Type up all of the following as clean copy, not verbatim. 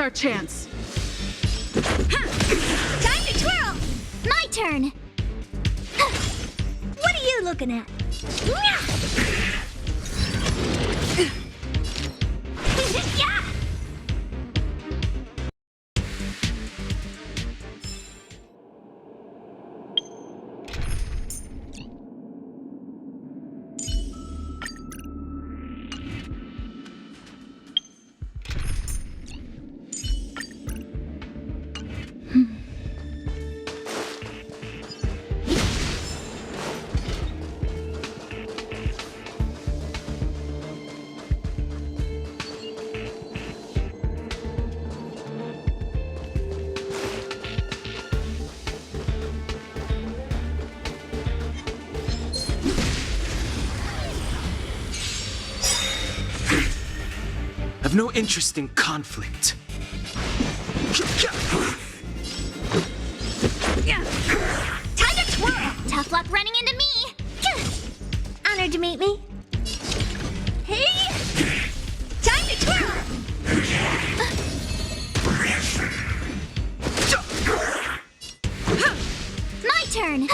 our chance. Time to twirl! My turn! What are you looking at? Yeah! I've no interest in conflict. Time to twirl! Tough luck running into me! Honored to meet me. Hey! Time to twirl! My turn!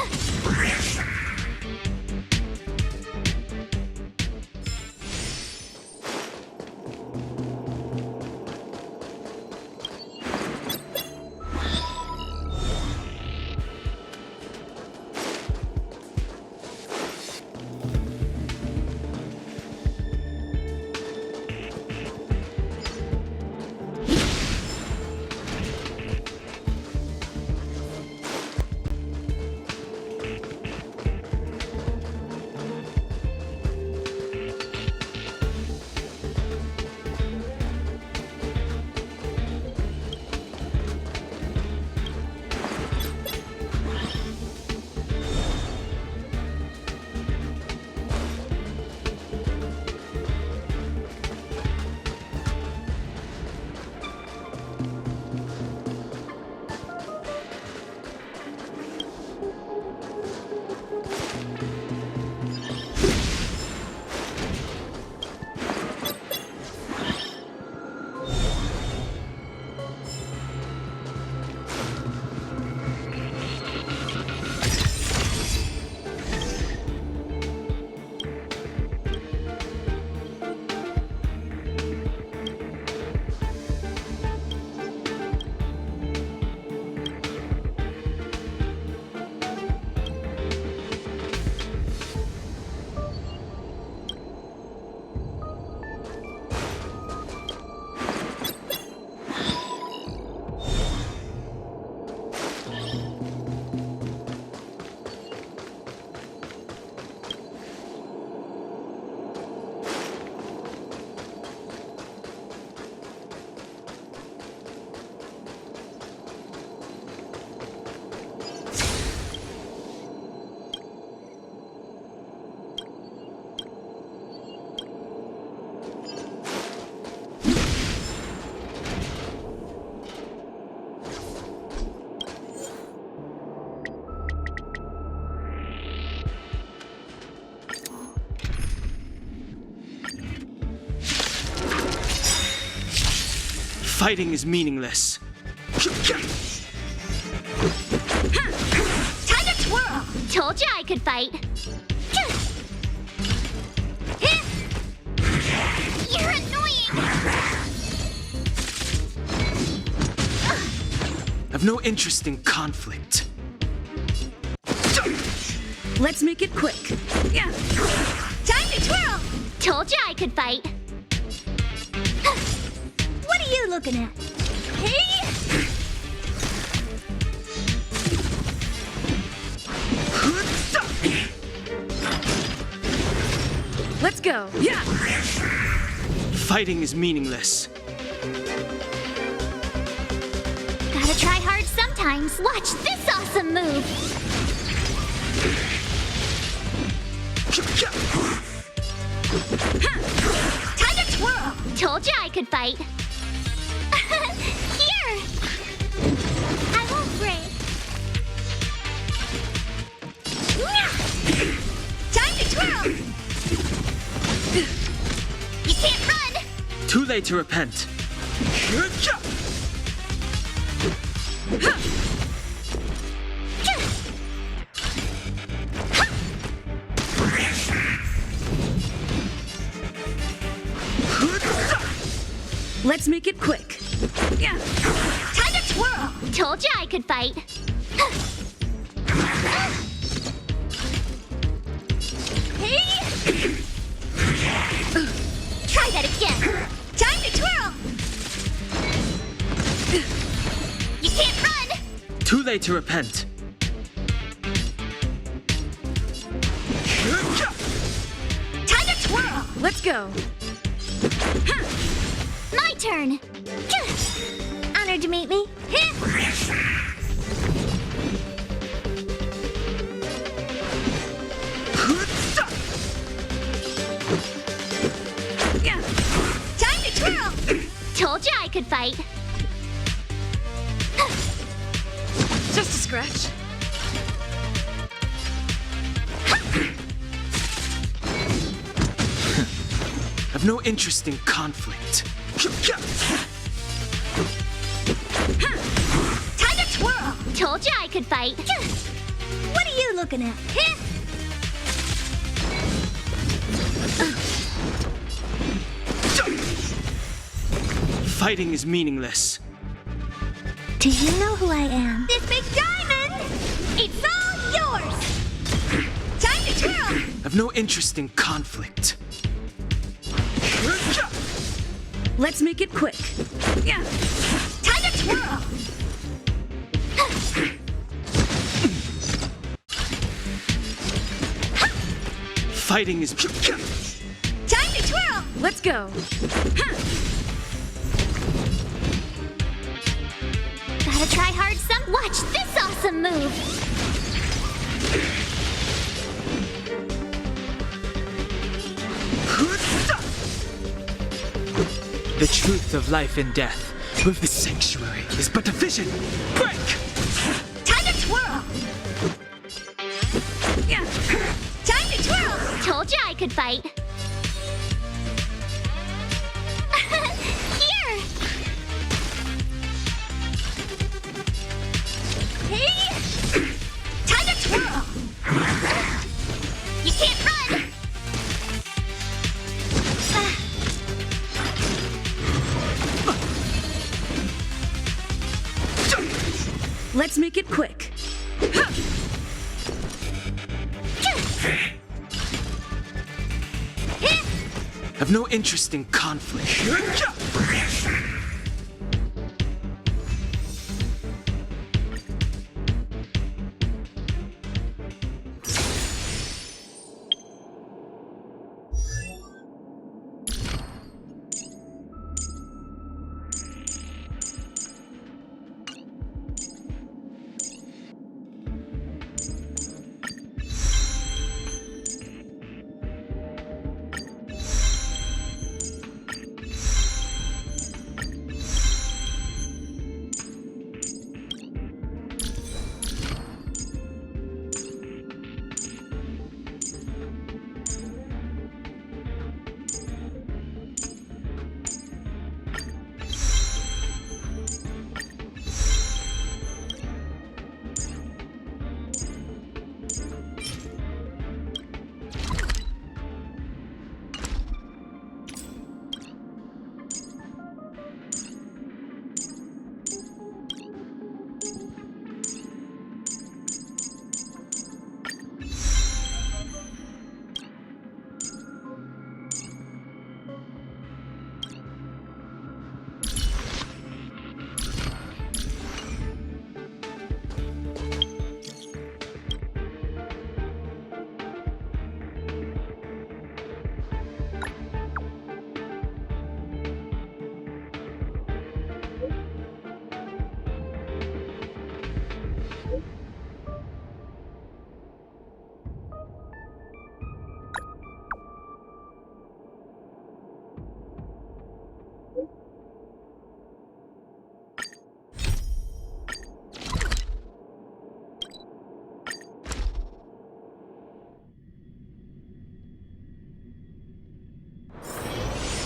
Fighting is meaningless. Time to twirl! Told you I could fight. You're annoying! I've no interest in conflict. Let's make it quick. Time to twirl! Told you I could fight. What are you looking at? Hey! Let's go. Yeah. Fighting is meaningless. Gotta try hard sometimes. Watch this awesome move. Time to twirl! Told you I could fight. Here! I won't break. Time to twirl! You can't run! Too late to repent. Let's make it quick. Yeah. Time to twirl! Told you I could fight. Hey! Try that again. Time to twirl! You can't run! Too late to repent. Time to twirl! Let's go. My turn. Honored to meet me. Yeah. Time to twirl! Told you I could fight. Just a scratch. I've no interest in conflict. Time to twirl! Told you I could fight. What are you looking at? Fighting is meaningless. Do you know who I am? This big diamond! It's all yours! Time to twirl! I've no interest in conflict. Let's make it quick. Yeah. Time to twirl! Fighting is... Time to twirl! Let's go. Gotta try hard some. Watch this awesome move! The truth of life and death with the sanctuary is but a vision. Break! Time to twirl! Yeah. Time to twirl! Told you I could fight. Here! Hey! Time to twirl! You can't run! Let's make it quick. I've no interest in conflict.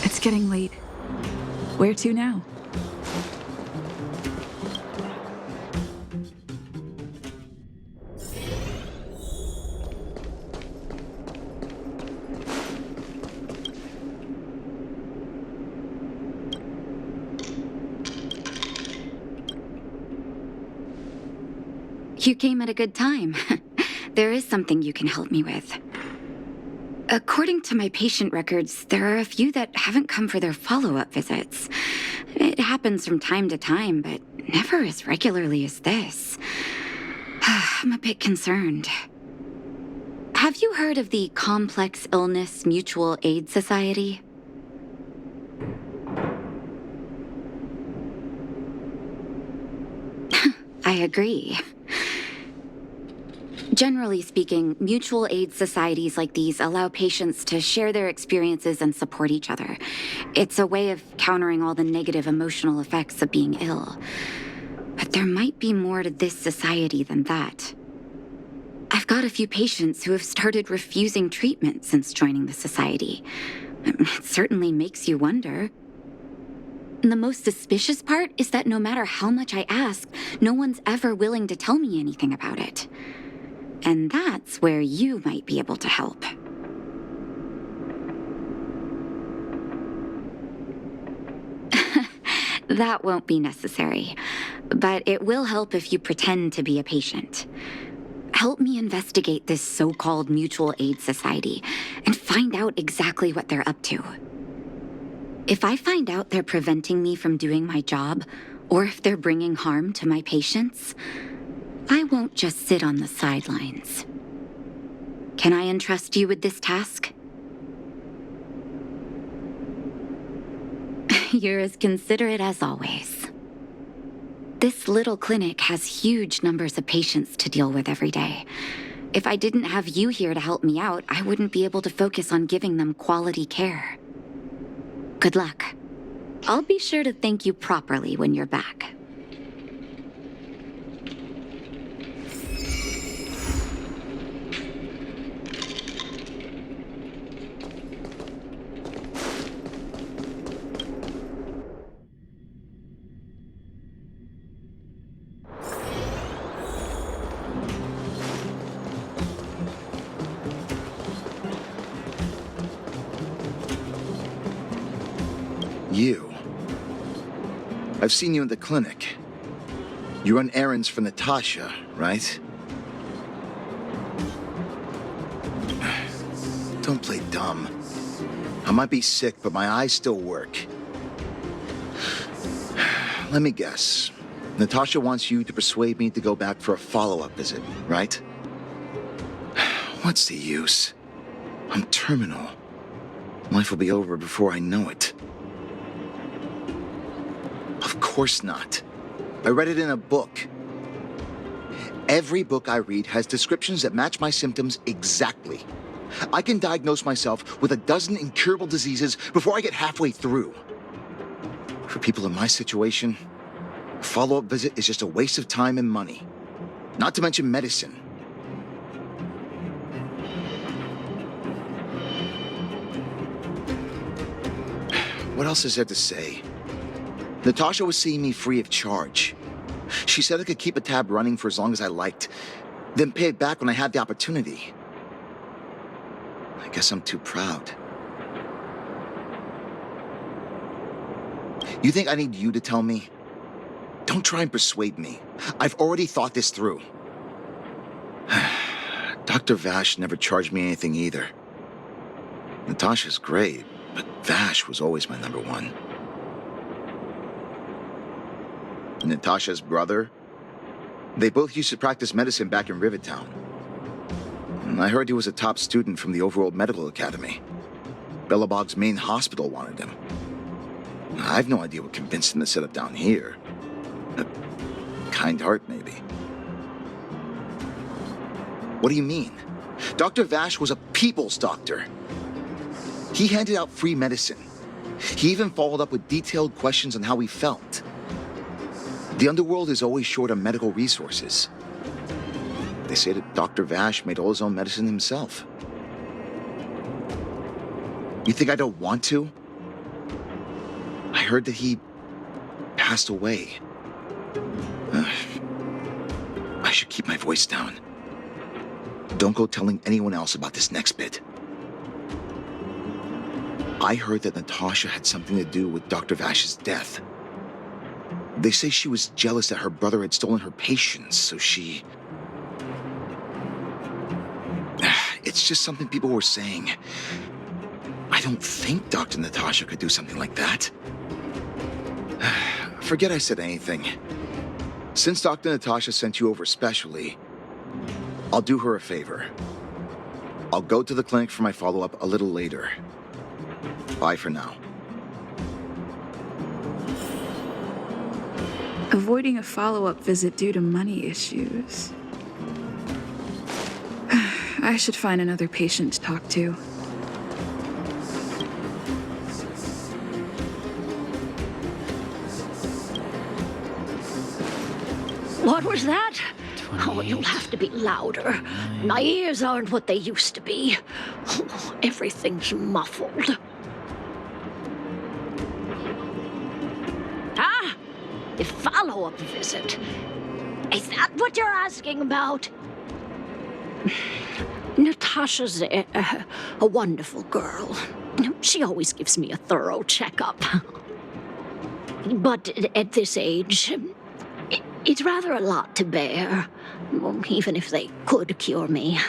It's getting late. Where to now? You came at a good time. There is something you can help me with. According to my patient records, there are a few that haven't come for their follow-up visits. It happens from time to time, but never as regularly as this. I'm a bit concerned. Have you heard of the Complex Illness Mutual Aid Society? I agree. Generally speaking, mutual aid societies like these allow patients to share their experiences and support each other. It's a way of countering all the negative emotional effects of being ill. But there might be more to this society than that. I've got a few patients who have started refusing treatment since joining the society. It certainly makes you wonder. The most suspicious part is that no matter how much I ask, no one's ever willing to tell me anything about it. And that's where you might be able to help. That won't be necessary, but it will help if you pretend to be a patient. Help me investigate this so-called mutual aid society and find out exactly what they're up to. If I find out they're preventing me from doing my job, or if they're bringing harm to my patients, I won't just sit on the sidelines. Can I entrust you with this task? You're as considerate as always. This little clinic has huge numbers of patients to deal with every day. If I didn't have you here to help me out, I wouldn't be able to focus on giving them quality care. Good luck. I'll be sure to thank you properly when you're back. You. I've seen you in the clinic. You run errands for Natasha, right? Don't play dumb. I might be sick, but my eyes still work. Let me guess. Natasha wants you to persuade me to go back for a follow-up visit, right? What's the use? I'm terminal. Life will be over before I know it. Of course not. I read it in a book. Every book I read has descriptions that match my symptoms exactly. I can diagnose myself with a dozen incurable diseases before I get halfway through. For people in my situation, a follow-up visit is just a waste of time and money. Not to mention medicine. What else is there to say? Natasha was seeing me free of charge. She said I could keep a tab running for as long as I liked, then pay it back when I had the opportunity. I guess I'm too proud. You think I need you to tell me? Don't try and persuade me. I've already thought this through. Dr. Vash never charged me anything either. Natasha's great, but Vash was always my number one. Natasha's brother? They both used to practice medicine back in Rivertown. I heard he was a top student from the Overworld Medical Academy. Bellabog's main hospital wanted him. I've no idea what convinced him to set up down here. A kind heart, maybe. What do you mean? Dr. Vash was a people's doctor. He handed out free medicine. He even followed up with detailed questions on how he felt. The underworld is always short on medical resources. They say that Dr. Vash made all his own medicine himself. You think I don't want to? I heard that he passed away. I should keep my voice down. Don't go telling anyone else about this next bit. I heard that Natasha had something to do with Dr. Vash's death. They say she was jealous that her brother had stolen her patients, so she It's just something people were saying. I don't think Dr. Natasha could do something like that. Forget I said anything. Since Dr. Natasha sent you over specially, I'll do her a favor. I'll go to the clinic for my follow-up a little later. Bye for now. Avoiding a follow-up visit due to money issues. I should find another patient to talk to. What was that? Oh, you'll have to be louder. My ears aren't what they used to be. Oh, everything's muffled. Ah! A follow-up visit. Is that what you're asking about? Natasha's a wonderful girl. She always gives me a thorough checkup. But at this age, it's rather a lot to bear, even if they could cure me.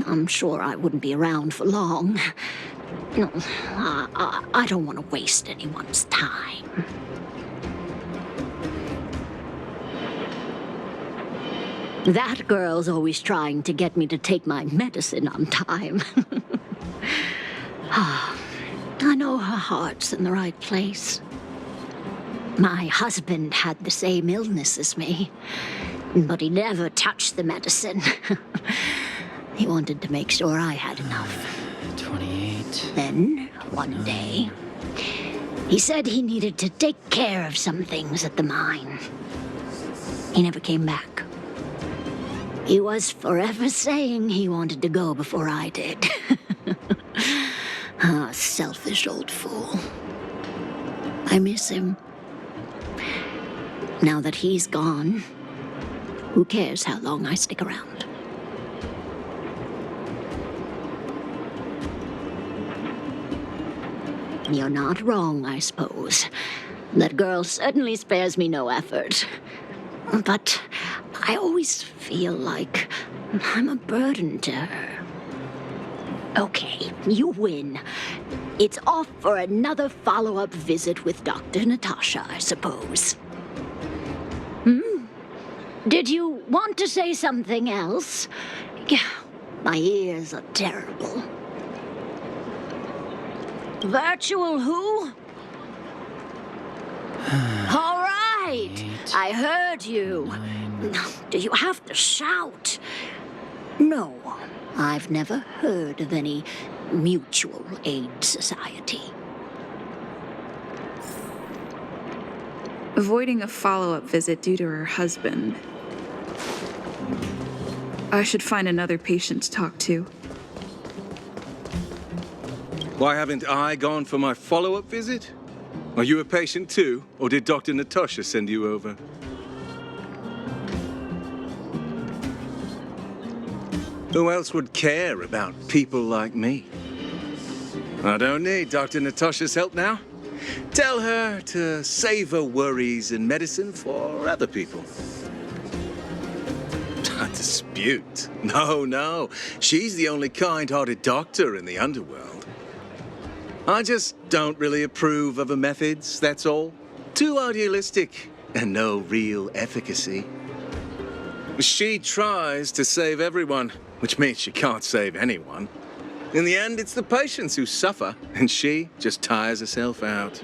I'm sure I wouldn't be around for long. No, I don't want to waste anyone's time. That girl's always trying to get me to take my medicine on time. I know her heart's in the right place. My husband had the same illness as me, but he never touched the medicine. He wanted to make sure I had enough. 28. Then, one day, he said he needed to take care of some things at the mine. He never came back. He was forever saying he wanted to go before I did. Ah, selfish old fool. I miss him. Now that he's gone, who cares how long I stick around? You're not wrong, I suppose. That girl certainly spares me no effort. But I always feel like I'm a burden to her. Okay, you win. It's off for another follow-up visit with Dr. Natasha, I suppose. Did you want to say something else? My ears are terrible. Virtual who? All right, 8, I heard you. 9. Do you have to shout? No, I've never heard of any mutual aid society. Avoiding a follow-up visit due to her husband. I should find another patient to talk to. Why haven't I gone for my follow-up visit? Are you a patient too, or did Dr. Natasha send you over? Who else would care about people like me? I don't need Dr. Natasha's help now. Tell her to save her worries and medicine for other people. A dispute? No. She's the only kind-hearted doctor in the underworld. I just don't really approve of her methods, that's all. Too idealistic and no real efficacy. She tries to save everyone, which means she can't save anyone. In the end, it's the patients who suffer, and she just tires herself out.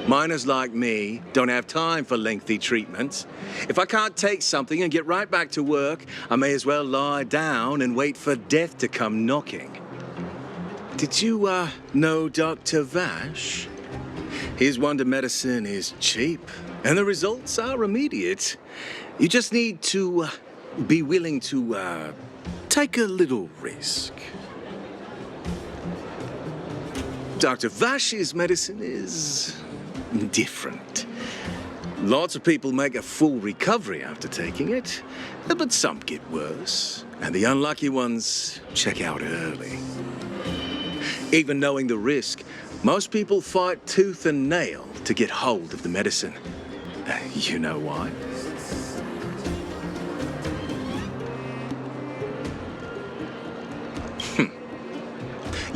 Miners like me don't have time for lengthy treatments. If I can't take something and get right back to work, I may as well lie down and wait for death to come knocking. Did you, know Dr. Vash? His wonder medicine is cheap, and the results are immediate. You just need to be willing to, take a little risk. Dr. Vash's medicine is different. Lots of people make a full recovery after taking it, but some get worse, and the unlucky ones check out early. Even knowing the risk, most people fight tooth and nail to get hold of the medicine. You know why?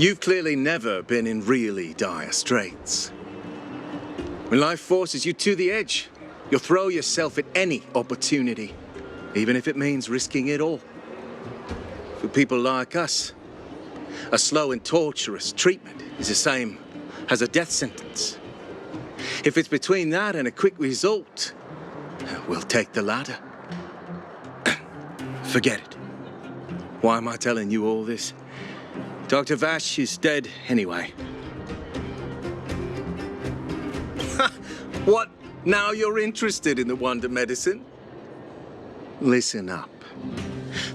You've clearly never been in really dire straits. When life forces you to the edge, you'll throw yourself at any opportunity, even if it means risking it all. For people like us, a slow and torturous treatment is the same as a death sentence. If it's between that and a quick result, we'll take the latter. Forget it. Why am I telling you all this? Dr. Vash is dead anyway. What? Now you're interested in the wonder medicine? Listen up.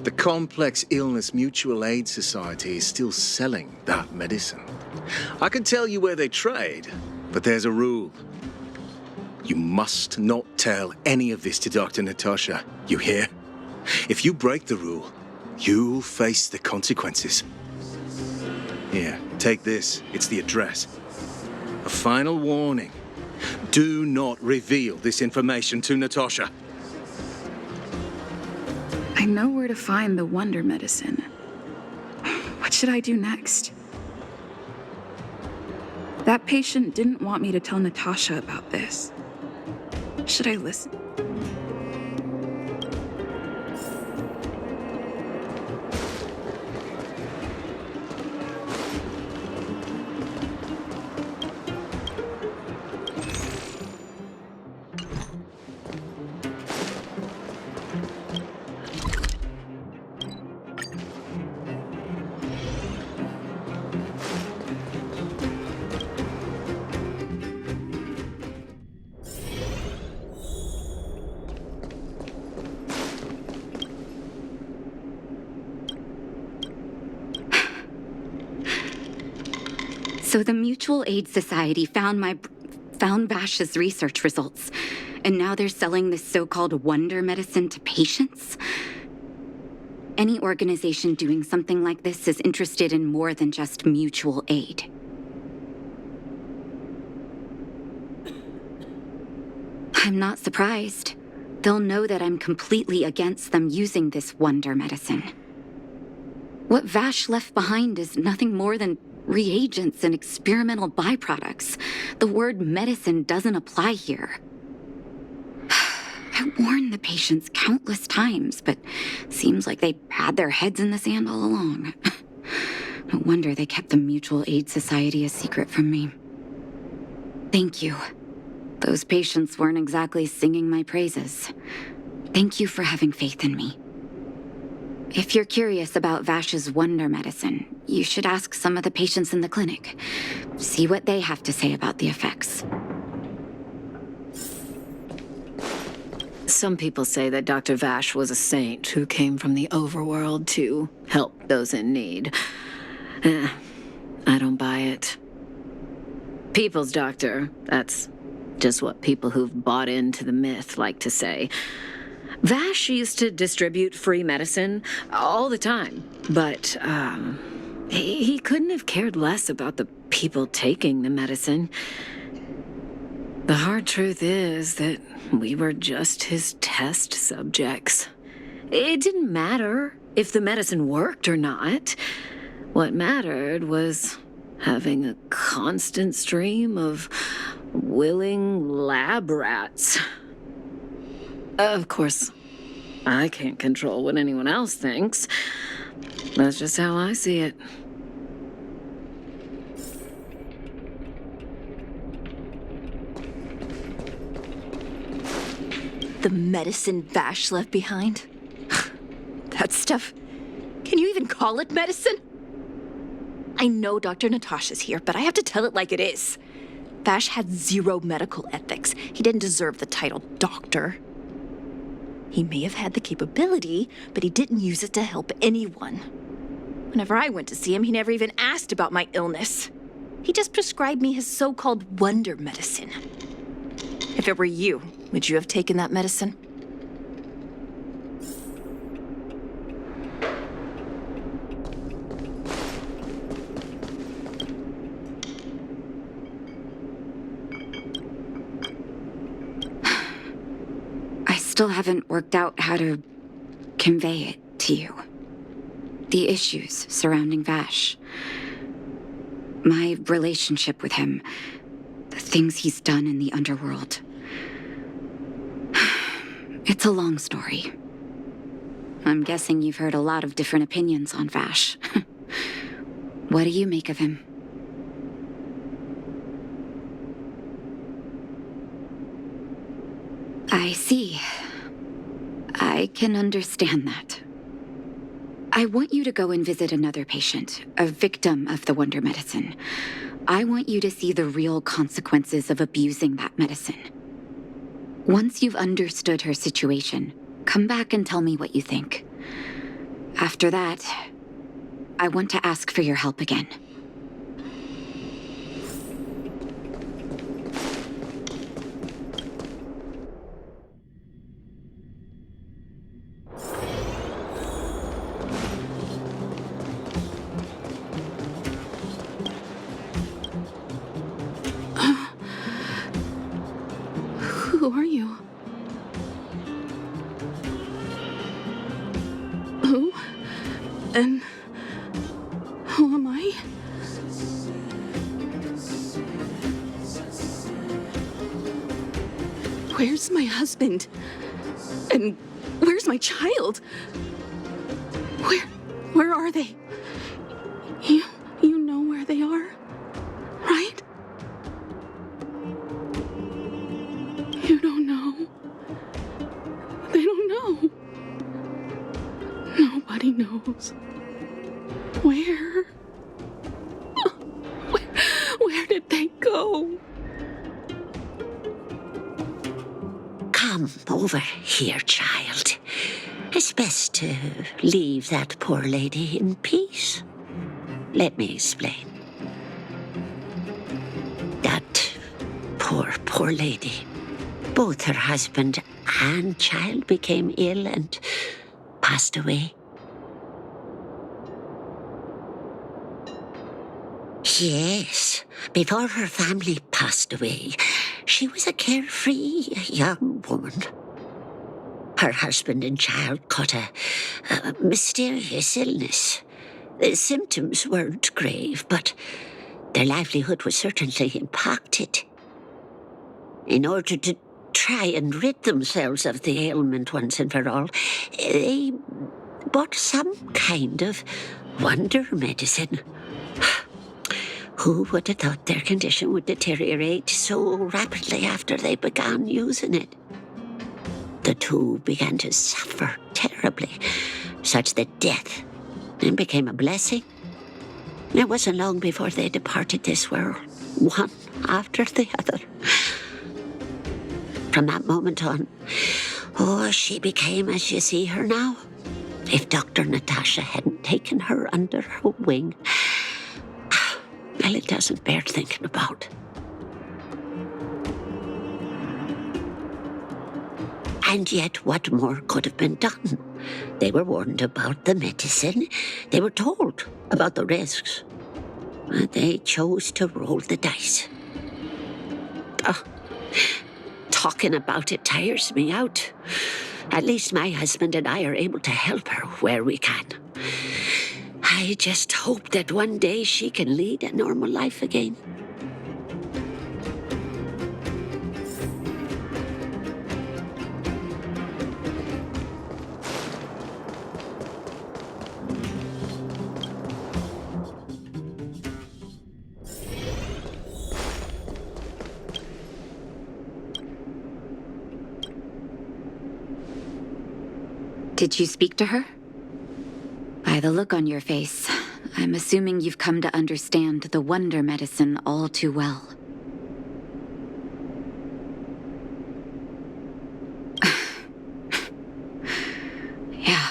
The Complex Illness Mutual Aid Society is still selling that medicine. I can tell you where they trade, but there's a rule. You must not tell any of this to Dr. Natasha. You hear? If you break the rule, you'll face the consequences. Here, take this. It's the address. A final warning. Do not reveal this information to Natasha. I know where to find the wonder medicine. What should I do next? That patient didn't want me to tell Natasha about this. Should I listen? So the Mutual Aid Society found Vash's research results, and now they're selling this so-called wonder medicine to patients? Any organization doing something like this is interested in more than just mutual aid. I'm not surprised. They'll know that I'm completely against them using this wonder medicine. What Vash left behind is nothing more than reagents and experimental byproducts. The word medicine doesn't apply here. I warned the patients countless times, but seems like they had their heads in the sand all along. No wonder they kept the Mutual Aid Society a secret from me. Thank you. Those patients weren't exactly singing my praises. Thank you for having faith in me. If you're curious about Vash's wonder medicine, you should ask some of the patients in the clinic. See what they have to say about the effects. Some people say that Dr. Vash was a saint who came from the overworld to help those in need. I don't buy it. People's doctor, that's just what people who've bought into the myth like to say. Vash used to distribute free medicine all the time, but he couldn't have cared less about the people taking the medicine. The hard truth is that we were just his test subjects. It didn't matter if the medicine worked or not. What mattered was having a constant stream of willing lab rats. Of course, I can't control what anyone else thinks. That's just how I see it. The medicine Vash left behind? That stuff, can you even call it medicine? I know Dr. Natasha's here, but I have to tell it like it is. Vash had zero medical ethics. He didn't deserve the title doctor. He may have had the capability, but he didn't use it to help anyone. Whenever I went to see him, he never even asked about my illness. He just prescribed me his so-called wonder medicine. If it were you, would you have taken that medicine? I still haven't worked out how to convey it to you. The issues surrounding Vash. My relationship with him. The things he's done in the underworld. It's a long story. I'm guessing you've heard a lot of different opinions on Vash. What do you make of him? I see. I can understand that. I want you to go and visit another patient, a victim of the Wonder Medicine. I want you to see the real consequences of abusing that medicine. Once you've understood her situation, come back and tell me what you think. After that, I want to ask for your help again. Who are you? Who? And who am I? Where's my husband? And where's my child? Where are they? You know where they are, right? You don't know. They don't know. Nobody knows. Where? Where did they go? Come over here, child. It's best to leave that poor lady in peace. Let me explain. That poor lady. Both her husband and child became ill and passed away. Yes, before her family passed away, she was a carefree young woman. Her husband and child caught a mysterious illness. The symptoms weren't grave, but their livelihood was certainly impacted. In order to try and rid themselves of the ailment once and for all, they bought some kind of wonder medicine. Who would have thought their condition would deteriorate so rapidly after they began using it? The two began to suffer terribly, such that death then became a blessing. It wasn't long before they departed this world, one after the other. From that moment on, she became as you see her now. If Dr. Natasha hadn't taken her under her wing, well, it doesn't bear thinking about. And yet, what more could have been done? They were warned about the medicine. They were told about the risks. They chose to roll the dice. Talking about it tires me out. At least my husband and I are able to help her where we can. I just hope that one day she can lead a normal life again. Did you speak to her? By the look on your face, I'm assuming you've come to understand the wonder medicine all too well. Yeah.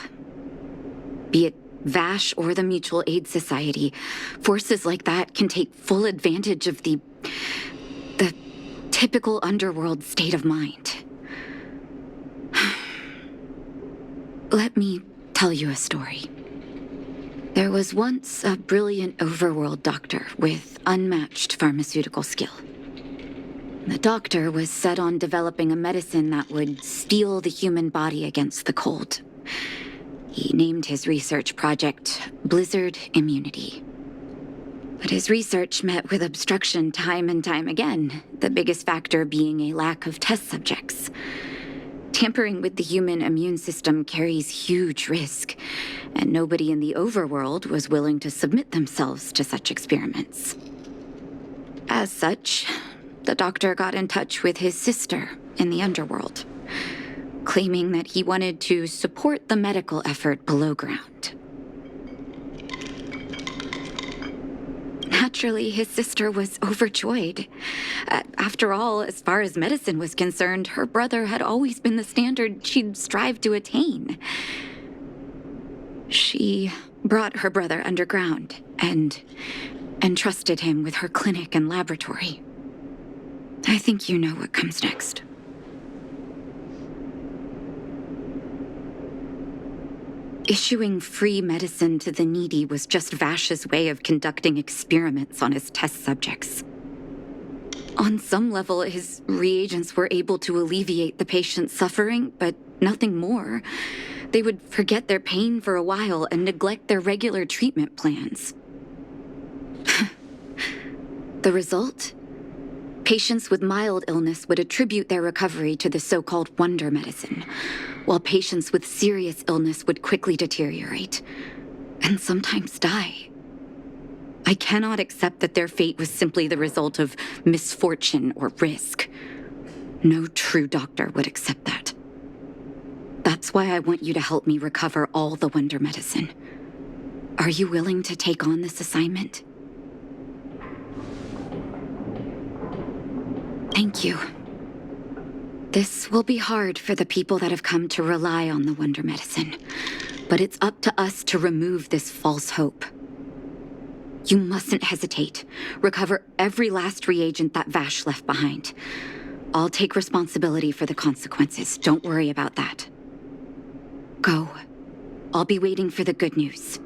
Be it Vash or the Mutual Aid Society, forces like that can take full advantage of the typical underworld state of mind. Let me tell you a story. There was once a brilliant overworld doctor with unmatched pharmaceutical skill. The doctor was set on developing a medicine that would steel the human body against the cold. He named his research project Blizzard Immunity. But his research met with obstruction time and time again, the biggest factor being a lack of test subjects. Tampering with the human immune system carries huge risk, and nobody in the overworld was willing to submit themselves to such experiments. As such, the doctor got in touch with his sister in the underworld, claiming that he wanted to support the medical effort below ground. Naturally, his sister was overjoyed. After all, as far as medicine was concerned, her brother had always been the standard she'd strived to attain. She brought her brother underground and entrusted him with her clinic and laboratory. I think you know what comes next. Issuing free medicine to the needy was just Vash's way of conducting experiments on his test subjects. On some level, his reagents were able to alleviate the patient's suffering, but nothing more. They would forget their pain for a while and neglect their regular treatment plans. The result? Patients with mild illness would attribute their recovery to the so-called wonder medicine, while patients with serious illness would quickly deteriorate, and sometimes die. I cannot accept that their fate was simply the result of misfortune or risk. No true doctor would accept that. That's why I want you to help me recover all the wonder medicine. Are you willing to take on this assignment? Thank you. This will be hard for the people that have come to rely on the wonder medicine, but it's up to us to remove this false hope. You mustn't hesitate. Recover every last reagent that Vash left behind. I'll take responsibility for the consequences. Don't worry about that. Go. I'll be waiting for the good news.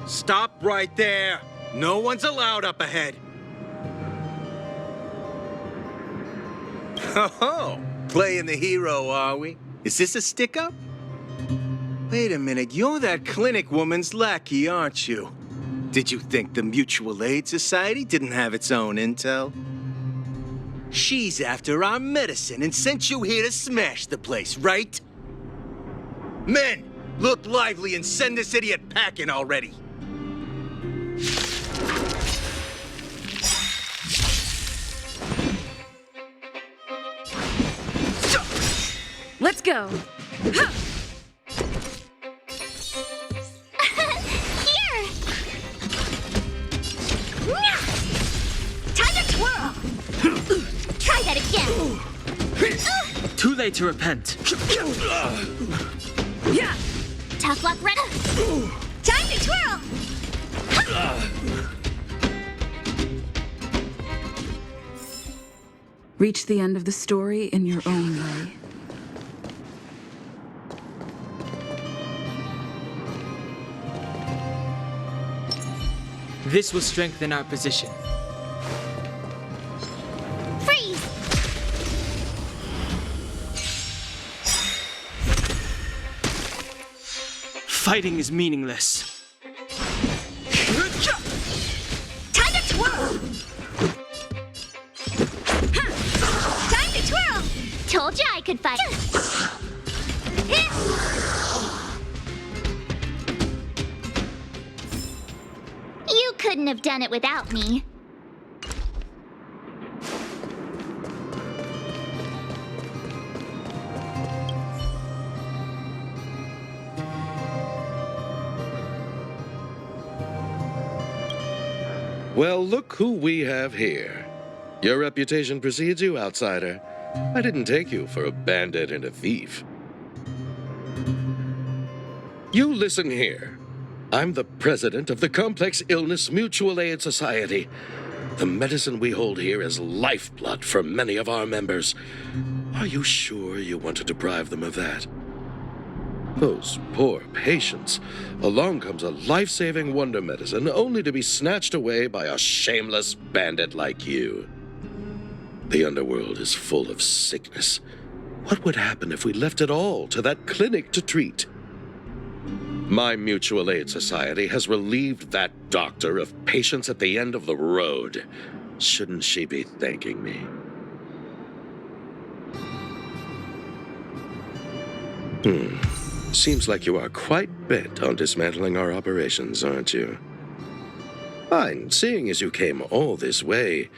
Stop right there! No one's allowed up ahead! Oh, playing the hero, are we? Is this a stick-up? Wait a minute, you're that clinic woman's lackey, aren't you? Did you think the Mutual Aid Society didn't have its own intel? She's after our medicine and sent you here to smash the place, right? Men, look lively and send this idiot packing already! Let's go. Here! Time to twirl! Try that again! Too late to repent. Yeah. Tough luck, ready? Time to twirl! Reach the end of the story in your own way. This will strengthen our position. Freeze! Fighting is meaningless. Time to twirl! Time to twirl! Told you I could fight. You couldn't have done it without me. Well, look who we have here. Your reputation precedes you, outsider. I didn't take you for a bandit and a thief. You listen here. I'm the president of the Complex Illness Mutual Aid Society. The medicine we hold here is lifeblood for many of our members. Are you sure you want to deprive them of that? Those poor patients. Along comes a life-saving wonder medicine only to be snatched away by a shameless bandit like you. The underworld is full of sickness. What would happen if we left it all to that clinic to treat? My mutual aid society has relieved that doctor of patients at the end of the road. Shouldn't she be thanking me? Seems like you are quite bent on dismantling our operations, aren't you? Fine, seeing as you came all this way,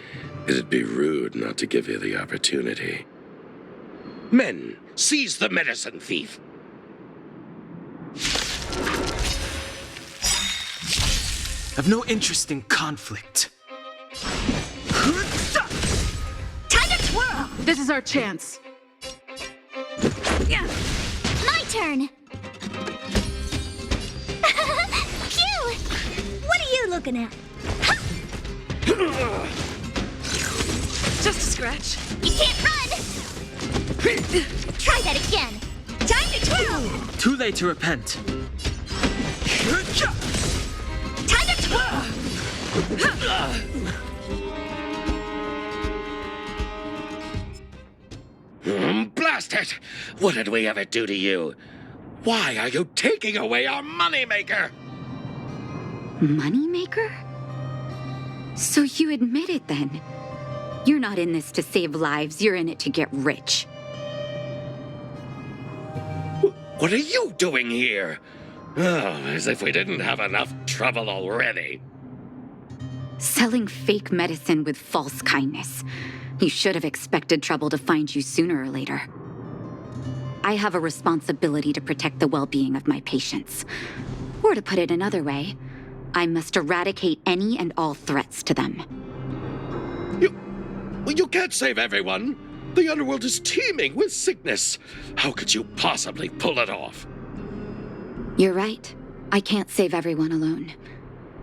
it'd be rude not to give you the opportunity. Men, seize the medicine thief! I've no interest in conflict. Time to twirl! This is our chance. Yeah. My turn! Phew! What are you looking at? Just a scratch. You can't run! Try that again! Time to twirl! Too late to repent. Time to twirl! Blast it! What did we ever do to you? Why are you taking away our moneymaker? Moneymaker? So you admit it then? You're not in this to save lives, you're in it to get rich. What are you doing here? Oh, as if we didn't have enough trouble already. Selling fake medicine with false kindness. You should have expected trouble to find you sooner or later. I have a responsibility to protect the well-being of my patients. Or to put it another way, I must eradicate any and all threats to them. You can't save everyone. The underworld is teeming with sickness. How could you possibly pull it off? You're right. I can't save everyone alone.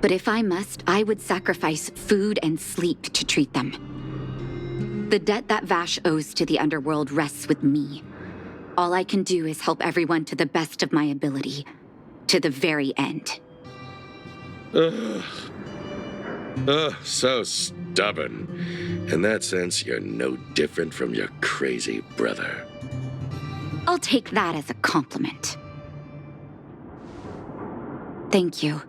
But if I must, I would sacrifice food and sleep to treat them. The debt that Vash owes to the underworld rests with me. All I can do is help everyone to the best of my ability. To the very end. So stubborn. In that sense, you're no different from your crazy brother. I'll take that as a compliment. Thank you.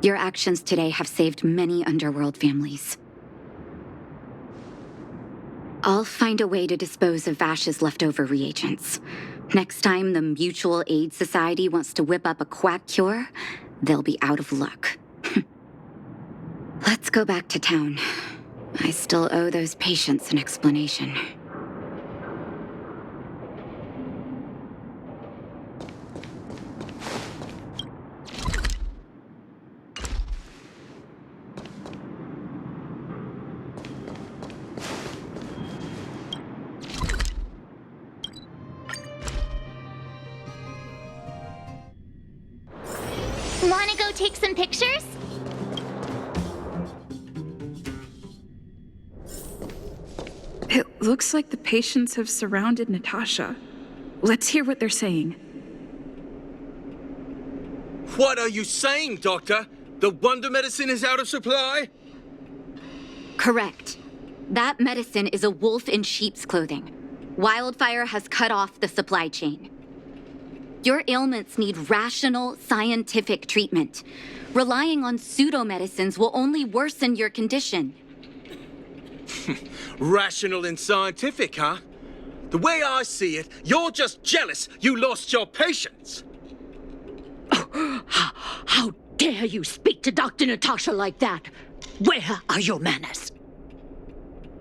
Your actions today have saved many underworld families. I'll find a way to dispose of Vash's leftover reagents. Next time the Mutual Aid Society wants to whip up a quack cure, they'll be out of luck. Let's go back to town. I still owe those patients an explanation. Wanna go take some pictures? It looks like the patients have surrounded Natasha. Let's hear what they're saying. What are you saying, Doctor? The wonder medicine is out of supply? Correct. That medicine is a wolf in sheep's clothing. Wildfire has cut off the supply chain. Your ailments need rational, scientific treatment. Relying on pseudo-medicines will only worsen your condition. Rational and scientific, huh? The way I see it, you're just jealous you lost your patients. How dare you speak to Dr. Natasha like that? Where are your manners?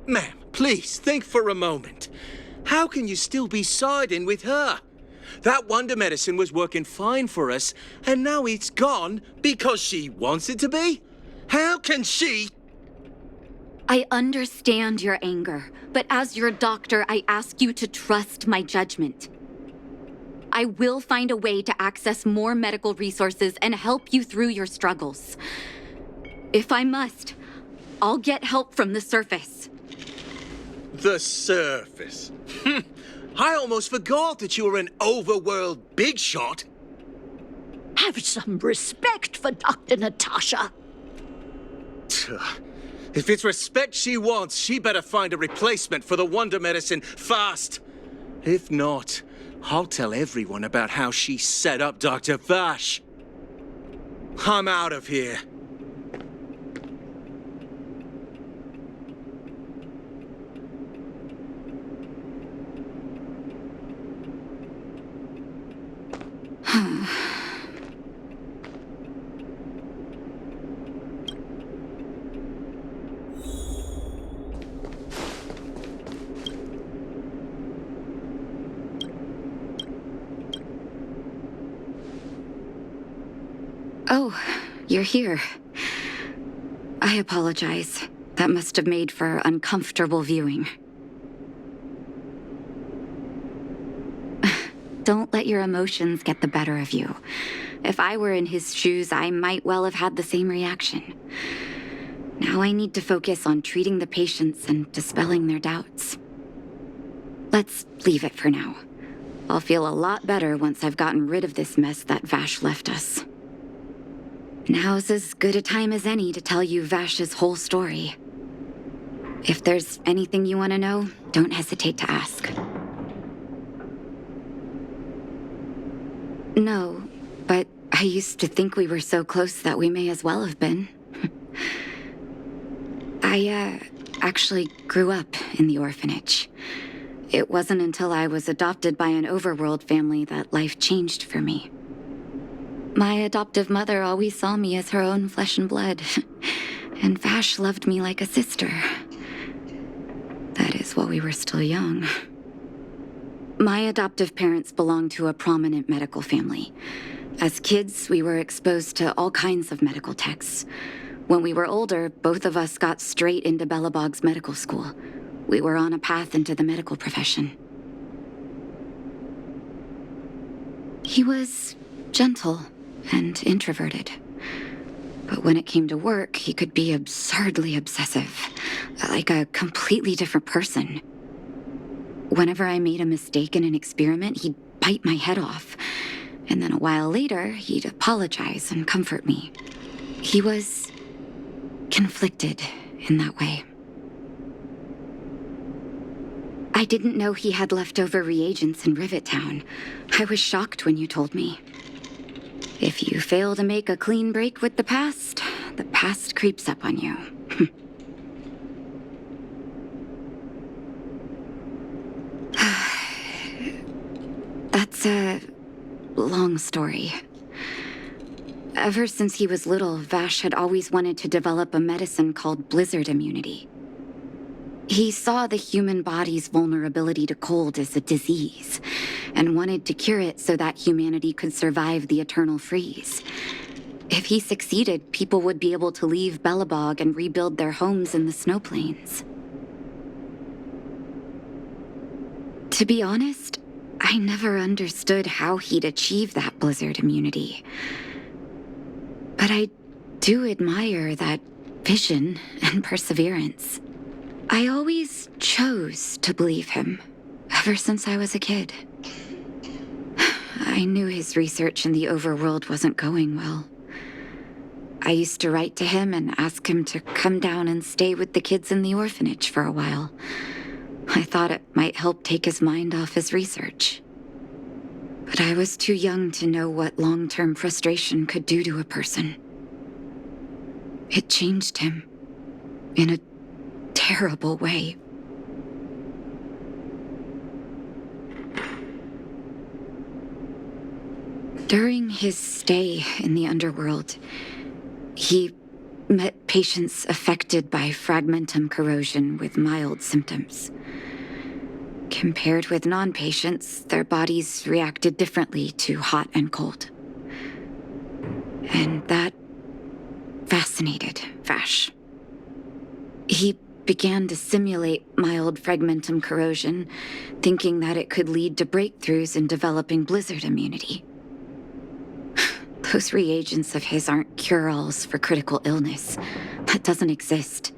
Ma'am, please think for a moment. How can you still be siding with her? That wonder medicine was working fine for us, and now it's gone because she wants it to be? How can she... I understand your anger, but as your doctor, I ask you to trust my judgment. I will find a way to access more medical resources and help you through your struggles. If I must, I'll get help from the surface. The surface. I almost forgot that you were an overworld big shot. Have some respect for Dr. Natasha. If it's respect she wants, she better find a replacement for the wonder medicine fast. If not, I'll tell everyone about how she set up Dr. Vash. I'm out of here. Oh, you're here. I apologize. That must have made for uncomfortable viewing. Don't let your emotions get the better of you. If I were in his shoes, I might well have had the same reaction. Now I need to focus on treating the patients and dispelling their doubts. Let's leave it for now. I'll feel a lot better once I've gotten rid of this mess that Vash left us. Now's as good a time as any to tell you Vash's whole story. If there's anything you want to know, don't hesitate to ask. No, but I used to think we were so close that we may as well have been. I actually grew up in the orphanage. It wasn't until I was adopted by an overworld family that life changed for me. My adoptive mother always saw me as her own flesh and blood, and Vash loved me like a sister. That is while we were still young. My adoptive parents belonged to a prominent medical family. As kids, we were exposed to all kinds of medical texts. When we were older, both of us got straight into Belobog's medical school. We were on a path into the medical profession. He was gentle and introverted. But when it came to work, he could be absurdly obsessive, like a completely different person. Whenever I made a mistake in an experiment, he'd bite my head off. And then a while later, he'd apologize and comfort me. He was conflicted in that way. I didn't know he had leftover reagents in Rivet Town. I was shocked when you told me. If you fail to make a clean break with the past creeps up on you. That's a long story. Ever since he was little, Vash had always wanted to develop a medicine called blizzard immunity. He saw the human body's vulnerability to cold as a disease, and wanted to cure it so that humanity could survive the eternal freeze. If he succeeded, people would be able to leave Belobog and rebuild their homes in the snow plains. To be honest, I never understood how he'd achieve that blizzard immunity. But I do admire that vision and perseverance. I always chose to believe him, ever since I was a kid. I knew his research in the overworld wasn't going well. I used to write to him and ask him to come down and stay with the kids in the orphanage for a while. I thought it might help take his mind off his research. But I was too young to know what long-term frustration could do to a person. It changed him in a terrible way. During his stay in the underworld, he met patients affected by fragmentum corrosion with mild symptoms. Compared with non-patients, their bodies reacted differently to hot and cold. And that fascinated Vash. He began to simulate mild fragmentum corrosion, thinking that it could lead to breakthroughs in developing blizzard immunity. Those reagents of his aren't cure-alls for critical illness. That doesn't exist.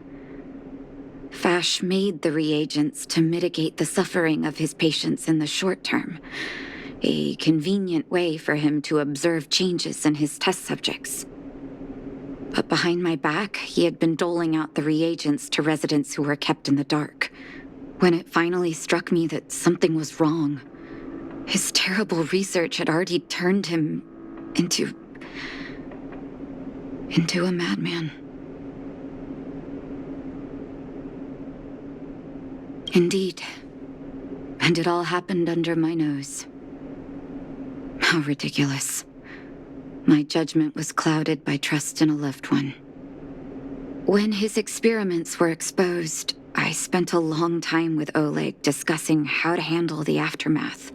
Vash made the reagents to mitigate the suffering of his patients in the short term. A convenient way for him to observe changes in his test subjects. But behind my back, he had been doling out the reagents to residents who were kept in the dark. When it finally struck me that something was wrong, his terrible research had already turned him into a madman. Indeed. And it all happened under my nose. How ridiculous. My judgment was clouded by trust in a loved one. When his experiments were exposed, I spent a long time with Oleg discussing how to handle the aftermath.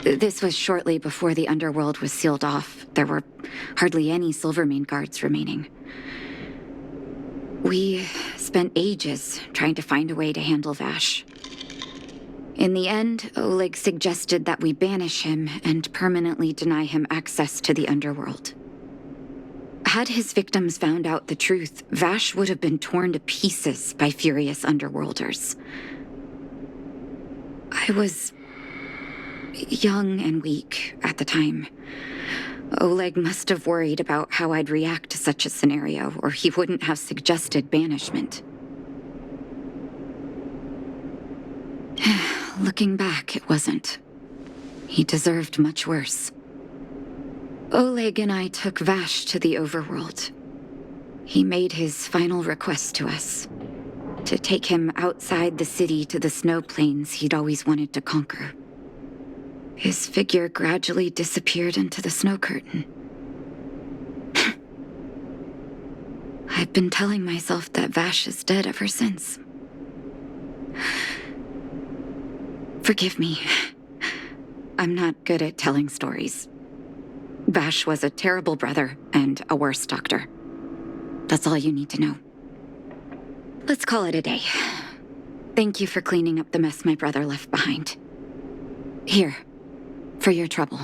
This was shortly before the underworld was sealed off. There were hardly any Silvermane guards remaining. We spent ages trying to find a way to handle Vash. In the end, Oleg suggested that we banish him and permanently deny him access to the underworld. Had his victims found out the truth, Vash would have been torn to pieces by furious underworlders. I was young and weak at the time. Oleg must have worried about how I'd react to such a scenario, or he wouldn't have suggested banishment. Looking back, it wasn't. He deserved much worse. Oleg and I took Vash to the overworld. He made his final request to us, to take him outside the city to the snow plains he'd always wanted to conquer. His figure gradually disappeared into the snow curtain. I've been telling myself that Vash is dead ever since. Forgive me. I'm not good at telling stories. Vash was a terrible brother and a worse doctor. That's all you need to know. Let's call it a day. Thank you for cleaning up the mess my brother left behind. Here, for your trouble.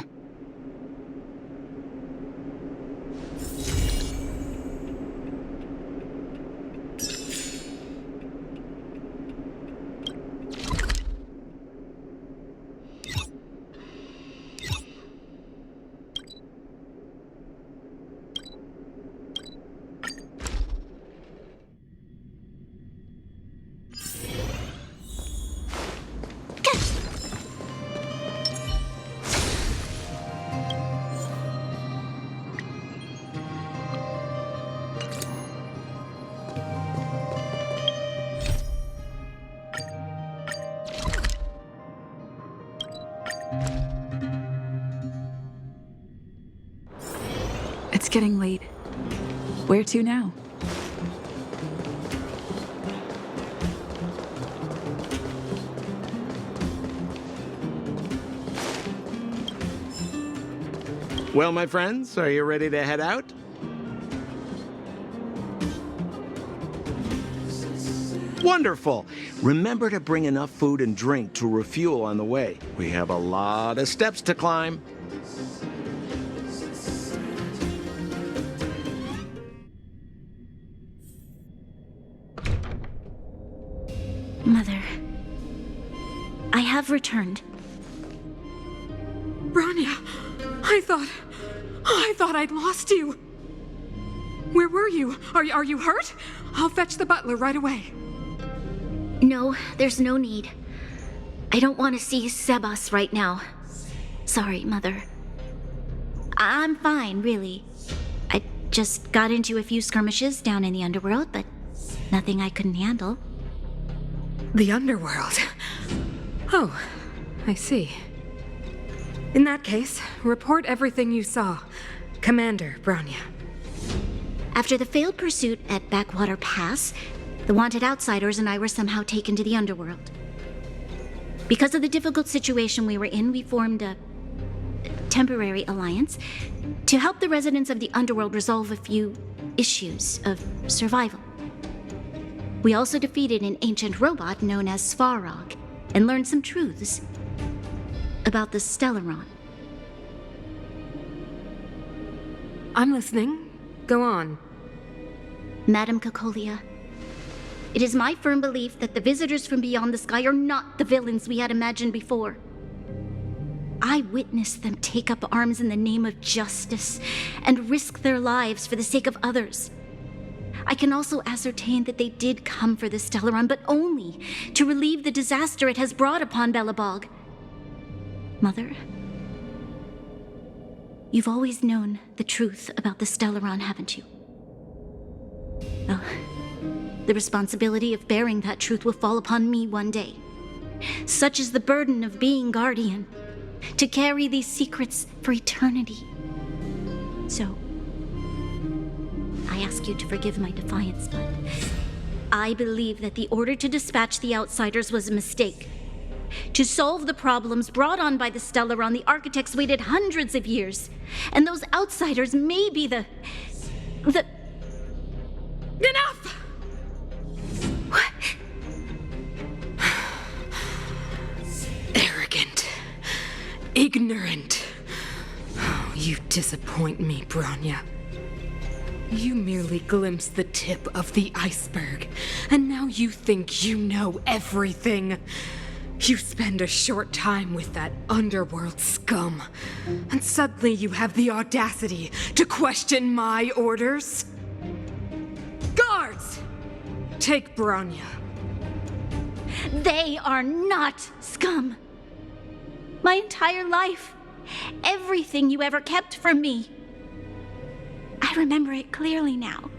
It's getting late. Where to now? Well, my friends, are you ready to head out? Wonderful! Remember to bring enough food and drink to refuel on the way. We have a lot of steps to climb. Mother, I have returned. Bronya, I thought I'd lost you. Where were you? Are you hurt? I'll fetch the butler right away. No, there's no need. I don't want to see Sebas right now. Sorry, Mother. I'm fine, really. I just got into a few skirmishes down in the underworld, but nothing I couldn't handle. The underworld. Oh, I see. In that case, report everything you saw. Commander Bronya. After the failed pursuit at Backwater Pass, the wanted outsiders and I were somehow taken to the underworld. Because of the difficult situation we were in, we formed a temporary alliance to help the residents of the underworld resolve a few issues of survival. We also defeated an ancient robot known as Svarog and learned some truths about the Stellaron. I'm listening. Go on. Madame Kokolia, It is my firm belief that the visitors from beyond the sky are not the villains we had imagined before. I witnessed them take up arms in the name of justice and risk their lives for the sake of others. I can also ascertain that they did come for the Stellaron, but only to relieve the disaster it has brought upon Belobog. Mother, you've always known the truth about the Stellaron, haven't you? Well, the responsibility of bearing that truth will fall upon me one day. Such is the burden of being guardian, to carry these secrets for eternity. So, I ask you to forgive my defiance, but I believe that the order to dispatch the outsiders was a mistake. To solve the problems brought on by the Stellaron, the architects waited hundreds of years, and those outsiders may be the... Enough! Arrogant. Ignorant. Oh, you disappoint me, Bronya. You merely glimpsed the tip of the iceberg, and now you think you know everything. You spend a short time with that underworld scum, and suddenly you have the audacity to question my orders? Guards! Take Bronya. They are not scum. My entire life, everything you ever kept from me. I remember it clearly now.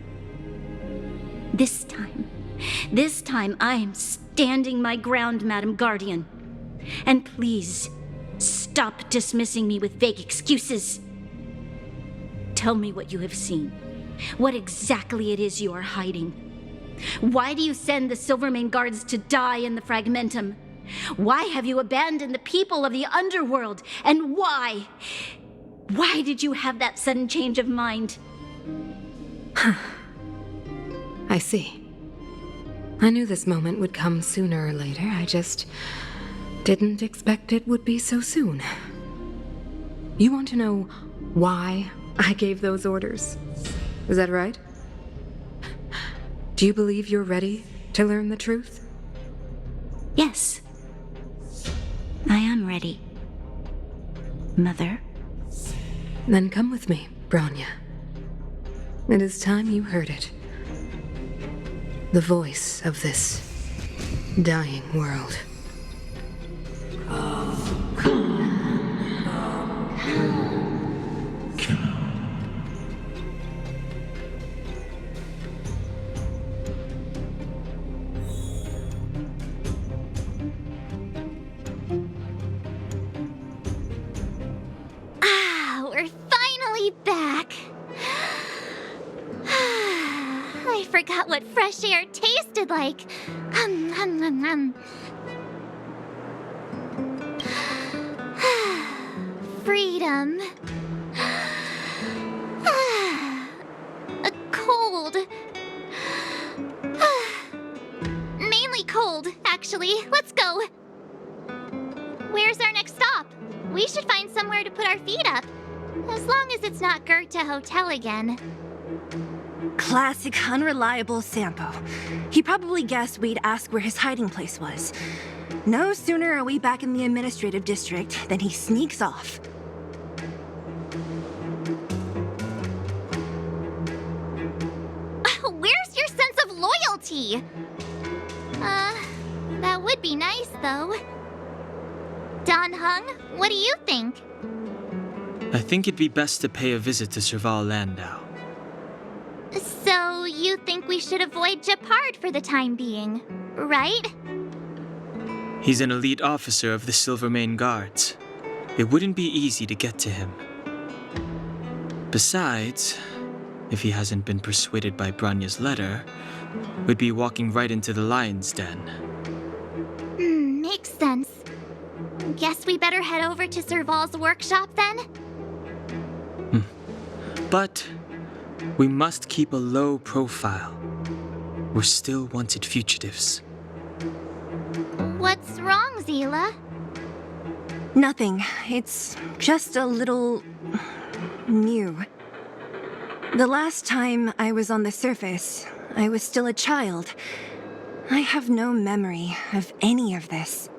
This time I am standing my ground, Madam Guardian. And please, stop dismissing me with vague excuses. Tell me what you have seen. What exactly it is you are hiding. Why do you send the Silvermane guards to die in the Fragmentum? Why have you abandoned the people of the underworld? And why? Why did you have that sudden change of mind? I see. I knew this moment would come sooner or later. I just didn't expect it would be so soon. You want to know why I gave those orders? Is that right? Do you believe you're ready to learn the truth? Yes. I am ready. Mother? Then come with me, Bronya. It is time you heard it. The voice of this dying world. We're finally back. I forgot what fresh air tasted like. Freedom. A cold. Mainly cold, actually. Let's go. Where's our next stop? We should find somewhere to put our feet up. As long as it's not Goethe Hotel again. Classic unreliable Sampo. He probably guessed we'd ask where his hiding place was. No sooner are we back in the administrative district than he sneaks off. Where's your sense of loyalty? That would be nice, though. Don Hung, what do you think? I think it'd be best to pay a visit to Serval Landau. So, you think we should avoid Gepard for the time being, right? He's an elite officer of the Silvermane Guards. It wouldn't be easy to get to him. Besides, if he hasn't been persuaded by Branya's letter, we'd be walking right into the lion's den. Makes sense. Guess we better head over to Serval's workshop then? But we must keep a low profile. We're still wanted fugitives. What's wrong, Zila? Nothing. It's just a little... new. The last time I was on the surface, I was still a child. I have no memory of any of this.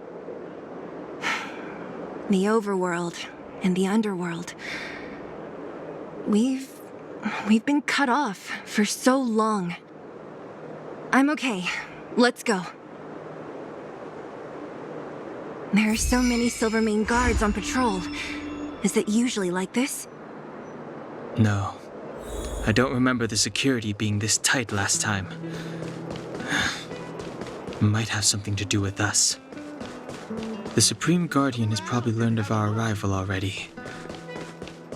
The overworld and the underworld. We've been cut off for so long. I'm okay. Let's go. There are so many Silvermane guards on patrol. Is it usually like this? No. I don't remember the security being this tight last time. Might have something to do with us. The Supreme Guardian has probably learned of our arrival already.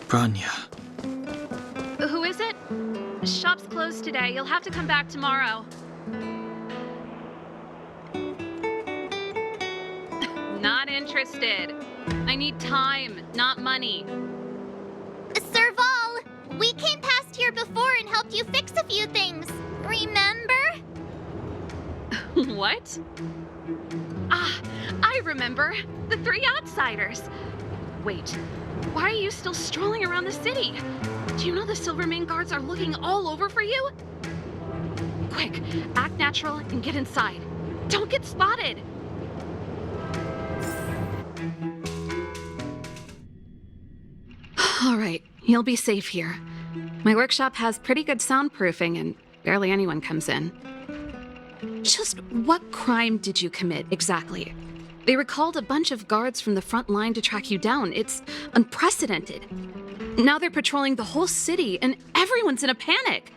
Bronya. Who is it? Shop's closed today. You'll have to come back tomorrow. Not interested. I need time, not money. Serval, we came past here before and helped you fix a few things. Remember? What? Ah, I remember. The 3 outsiders. Wait, why are you still strolling around the city? Do you know the Silvermane guards are looking all over for you? Quick, act natural and get inside. Don't get spotted. All right, you'll be safe here. My workshop has pretty good soundproofing and barely anyone comes in. Just what crime did you commit exactly? They recalled a bunch of guards from the front line to track you down. It's unprecedented. Now they're patrolling the whole city and everyone's in a panic.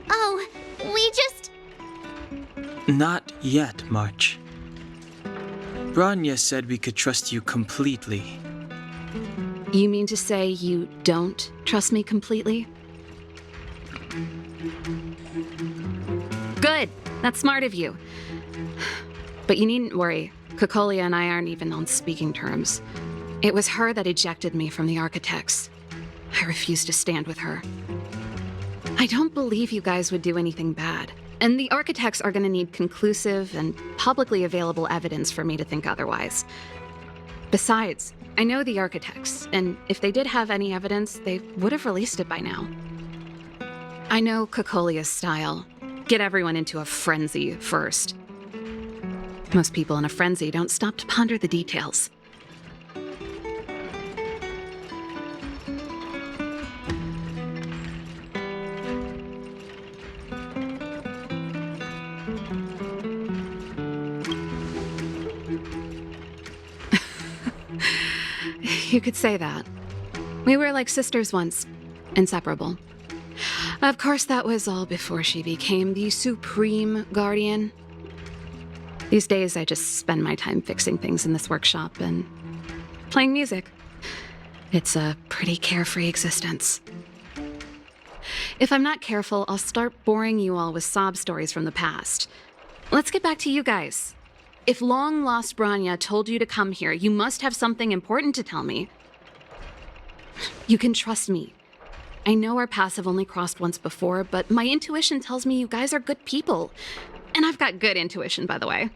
Oh, we just... Not yet, March. Bronya said we could trust you completely. You mean to say you don't trust me completely? Good. That's smart of you. But you needn't worry. Kokolia and I aren't even on speaking terms. It was her that ejected me from the Architects. I refuse to stand with her. I don't believe you guys would do anything bad. And the Architects are going to need conclusive and publicly available evidence for me to think otherwise. Besides, I know the Architects, and if they did have any evidence, they would have released it by now. I know Kokolia's style. Get everyone into a frenzy first. Most people in a frenzy don't stop to ponder the details. You could say that. We were like sisters once, inseparable. Of course, that was all before she became the Supreme Guardian. These days, I just spend my time fixing things in this workshop and playing music. It's a pretty carefree existence. If I'm not careful, I'll start boring you all with sob stories from the past. Let's get back to you guys. If long-lost Bronya told you to come here, you must have something important to tell me. You can trust me. I know our paths have only crossed once before, but my intuition tells me you guys are good people. And I've got good intuition, by the way.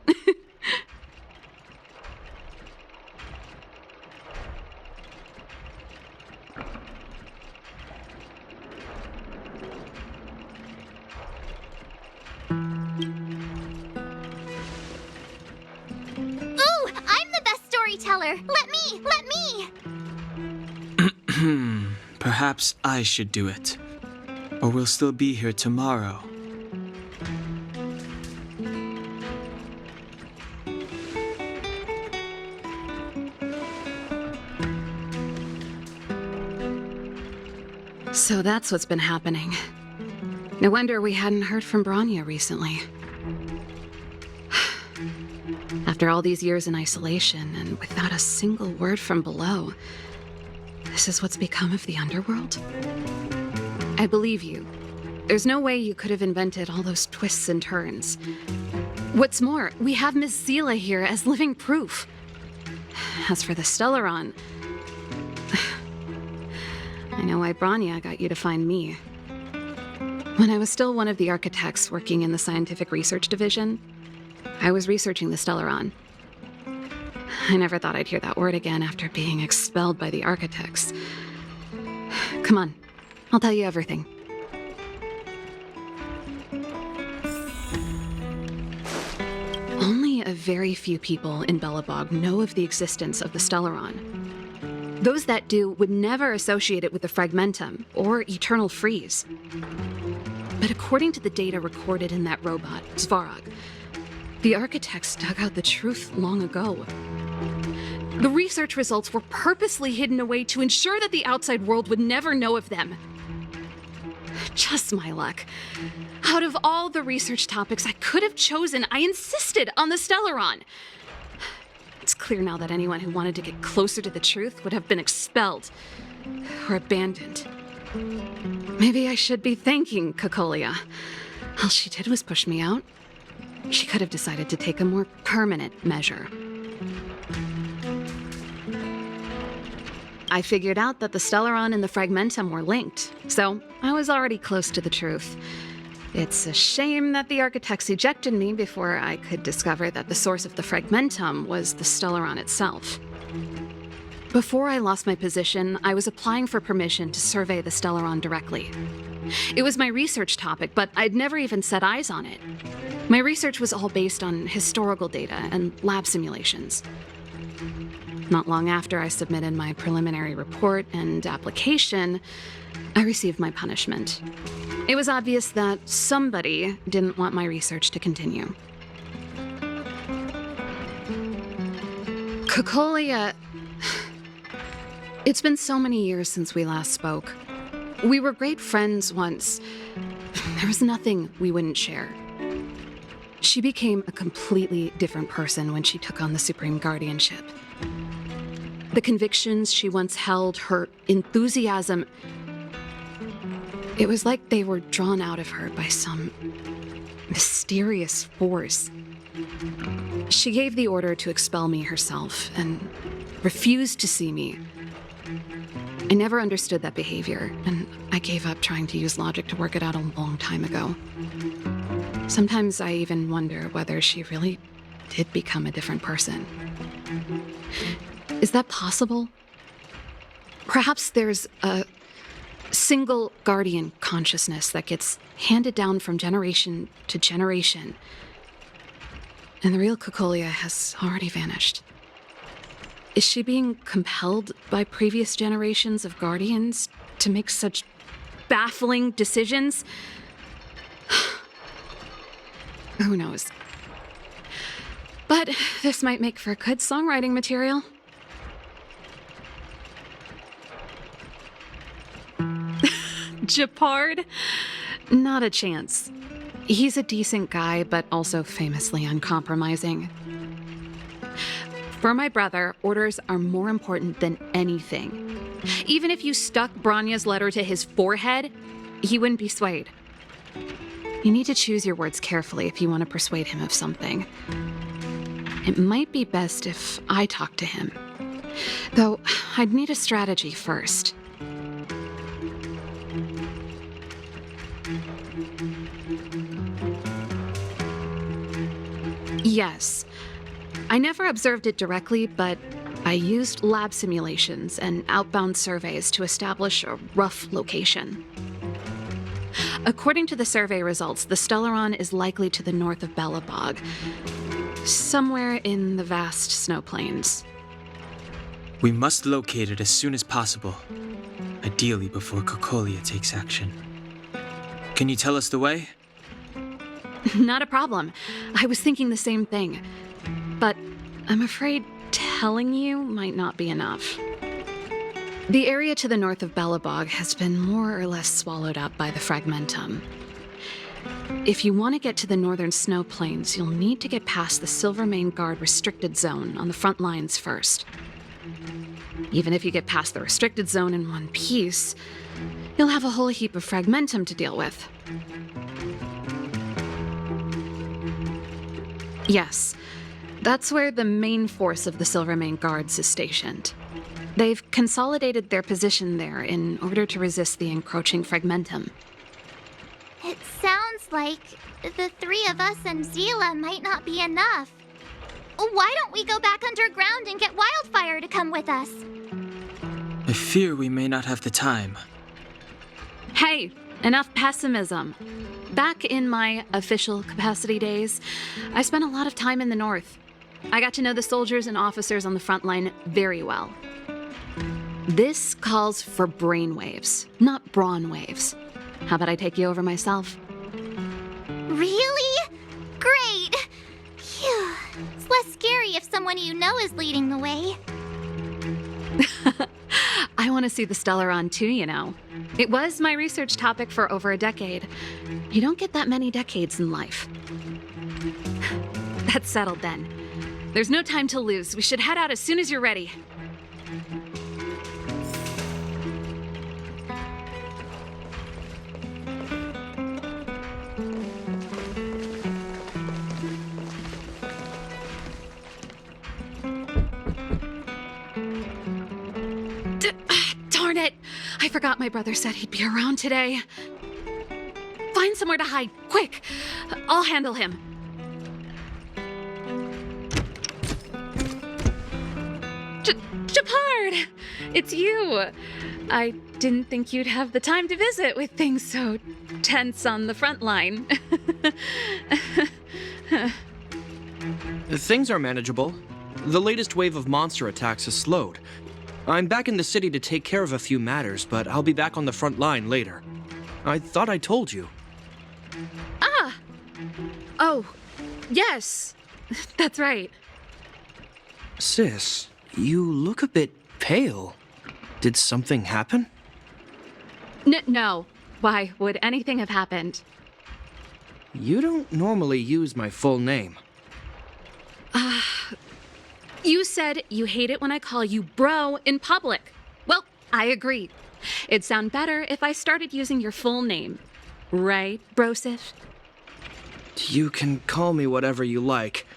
Ooh, I'm the best storyteller. Let me. Perhaps I should do it. Or we'll still be here tomorrow. So that's what's been happening. No wonder we hadn't heard from Bronya recently. After all these years in isolation and without a single word from below, this is what's become of the underworld? I believe you. There's no way you could have invented all those twists and turns. What's more, we have Miss Zila here as living proof. As for the Stellaron, I know why Bronya got you to find me. When I was still one of the architects working in the scientific research division, I was researching the Stellaron. I never thought I'd hear that word again after being expelled by the architects. Come on, I'll tell you everything. Only a very few people in Belobog know of the existence of the Stellaron. Those that do would never associate it with the Fragmentum or Eternal Freeze. But according to the data recorded in that robot, Svarog, the architects dug out the truth long ago. The research results were purposely hidden away to ensure that the outside world would never know of them. Just my luck. Out of all the research topics I could have chosen, I insisted on the Stellaron. It's clear now that anyone who wanted to get closer to the truth would have been expelled or abandoned. Maybe I should be thanking Cocolia. All she did was push me out. She could have decided to take a more permanent measure. I figured out that the Stellaron and the Fragmentum were linked, so I was already close to the truth. It's a shame that the architects ejected me before I could discover that the source of the Fragmentum was the Stellaron itself. Before I lost my position, I was applying for permission to survey the Stellaron directly. It was my research topic, but I'd never even set eyes on it. My research was all based on historical data and lab simulations. Not long after I submitted my preliminary report and application, I received my punishment. It was obvious that somebody didn't want my research to continue. Cocolia... It's been so many years since we last spoke. We were great friends once. There was nothing we wouldn't share. She became a completely different person when she took on the Supreme Guardianship. The convictions she once held, her enthusiasm, it was like they were drawn out of her by some mysterious force. She gave the order to expel me herself and refused to see me. I never understood that behavior, and I gave up trying to use logic to work it out a long time ago. Sometimes I even wonder whether she really did become a different person. Is that possible? Perhaps there's a single guardian consciousness that gets handed down from generation to generation, and the real Cocolia has already vanished. Is she being compelled by previous generations of guardians to make such baffling decisions? Who knows? But this might make for good songwriting material. Japard? Not a chance. He's a decent guy, but also famously uncompromising. For my brother, orders are more important than anything. Even if you stuck Bronya's letter to his forehead, he wouldn't be swayed. You need to choose your words carefully if you want to persuade him of something. It might be best if I talk to him. Though, I'd need a strategy first. Yes. I never observed it directly, but I used lab simulations and outbound surveys to establish a rough location. According to the survey results, the Stellaron is likely to the north of Belobog, somewhere in the vast snow plains. We must locate it as soon as possible, ideally before Cocolia takes action. Can you tell us the way? Not a problem. I was thinking the same thing. But I'm afraid telling you might not be enough. The area to the north of Belobog has been more or less swallowed up by the Fragmentum. If you want to get to the northern snow plains, you'll need to get past the Silvermane Guard restricted zone on the front lines first. Even if you get past the restricted zone in one piece, you'll have a whole heap of Fragmentum to deal with. Yes. That's where the main force of the Silvermane Guards is stationed. They've consolidated their position there in order to resist the encroaching Fragmentum. It sounds like the three of us and Zila might not be enough. Why don't we go back underground and get Wildfire to come with us? I fear we may not have the time. Hey, enough pessimism. Back in my official capacity days, I spent a lot of time in the North. I got to know the soldiers and officers on the front line very well. This calls for brainwaves, not brawn waves. How about I take you over myself? Really? Great! Phew. It's less scary if someone you know is leading the way. I want to see the Stellaron too, you know. It was my research topic for over a decade. You don't get that many decades in life. That's settled then. There's no time to lose. We should head out as soon as you're ready. Darn it! I forgot my brother said he'd be around today. Find somewhere to hide, quick! I'll handle him. Shepard! It's you! I didn't think you'd have the time to visit with things so tense on the front line. Things are manageable. The latest wave of monster attacks has slowed. I'm back in the city to take care of a few matters, but I'll be back on the front line later. I thought I told you. Ah! Oh, yes. That's right. Sis, you look a bit pale. Did something happen? No. Why would anything have happened? You don't normally use my full name. You said you hate it when I call you bro in public. Well, I agree. It'd sound better if I started using your full name. Right, Brosif? You can call me whatever you like.